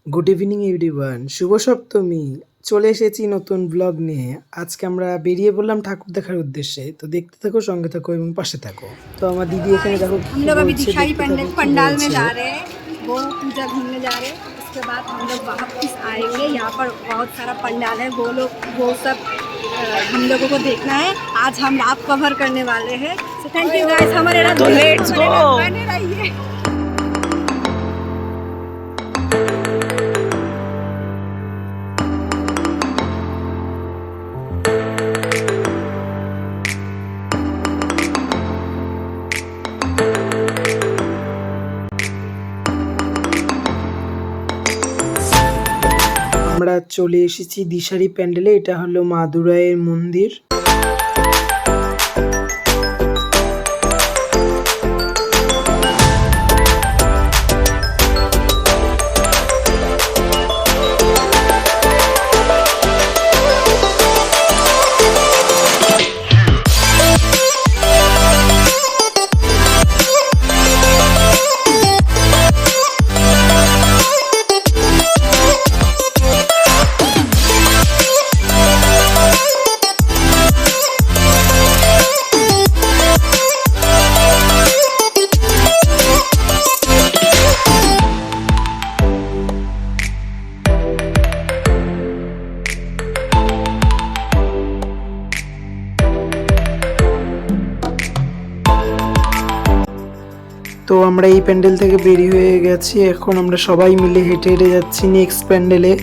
Good evening everyone, শুভ সপ্তমী। চলে এসেছি নতুন ব্লগ নিয়ে। আজকে আমরা বেরিয়ে পড়লাম ঠাকুর দেখার উদ্দেশ্যে। তো দেখতে থাকো, সঙ্গে থাকো এবং পাশে থাকো। তো আমার দিদি এখানে দেখো কি हम लोग अभी বলছে, दिखाई দেখতে থাকো কি पंडाल में বলছে। जा रहे हैं, वो पूजा घूमने जा रहे हैं। उसके बाद हम लोग वापस आएंगे। यहाँ पर बहुत सारा पंडाल है, वो सब हम लोगों को देखना है। आज हम रात कवर करने वाले हैं। सो थैंक यू गाइस, हमारे रात लेट्स गो बने रहिए। আমরা চলে এসেছি দিশারি প্যান্ডেলে। এটা হলো মা দুরাইয়ের মন্দির। তো আমরা এই প্যান্ডেল থেকে বেরিয়ে হয়ে গেছি। এখন আমরা সবাই মিলে হেঁটে হেঁটে যাচ্ছি নেক্সট প্যান্ডেলে।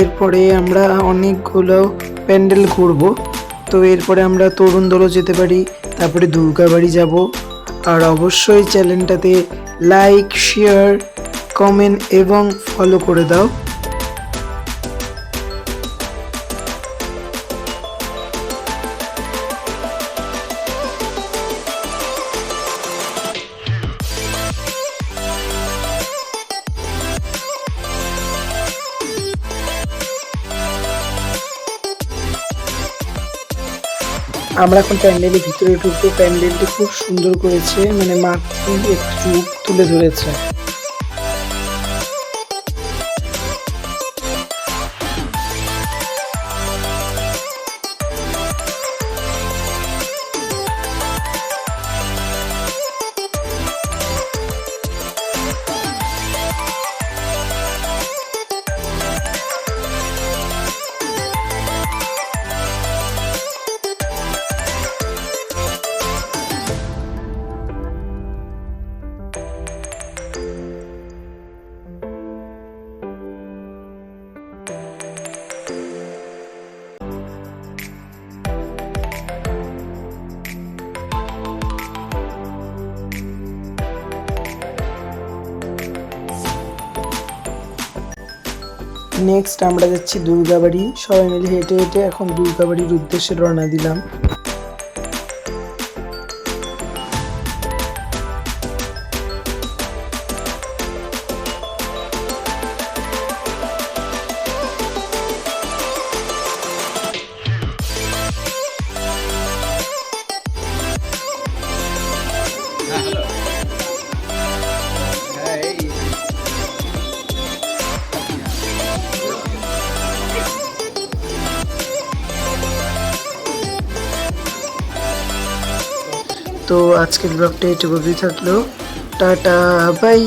এরপরে আমরা অনেকগুলো প্যান্ডেল ঘুরবো। তো এরপরে আমরা তরুণ দলও যেতে পারি, তারপরে দুর্গাবাড়ি যাব। আর অবশ্যই চ্যানেলটাতে লাইক, শেয়ার, কমেন্ট এবং ফলো করে দাও। আমরা এখন প্যান্ডেলের ভিতরে ঢুকবো। প্যান্ডেলটি খুব সুন্দর করেছে, মানে মাতৃ একটু তুলে ধরেছে। নেক্সট আমরা যাচ্ছি দুর্গাবাড়ি। সবাই মিলে হেঁটে হেঁটে এখন দুর্গাবাড়ির উদ্দেশ্যে রওনা দিলাম। তো আজকের ব্লগটা এটুকুই থাকলো। Tata, by.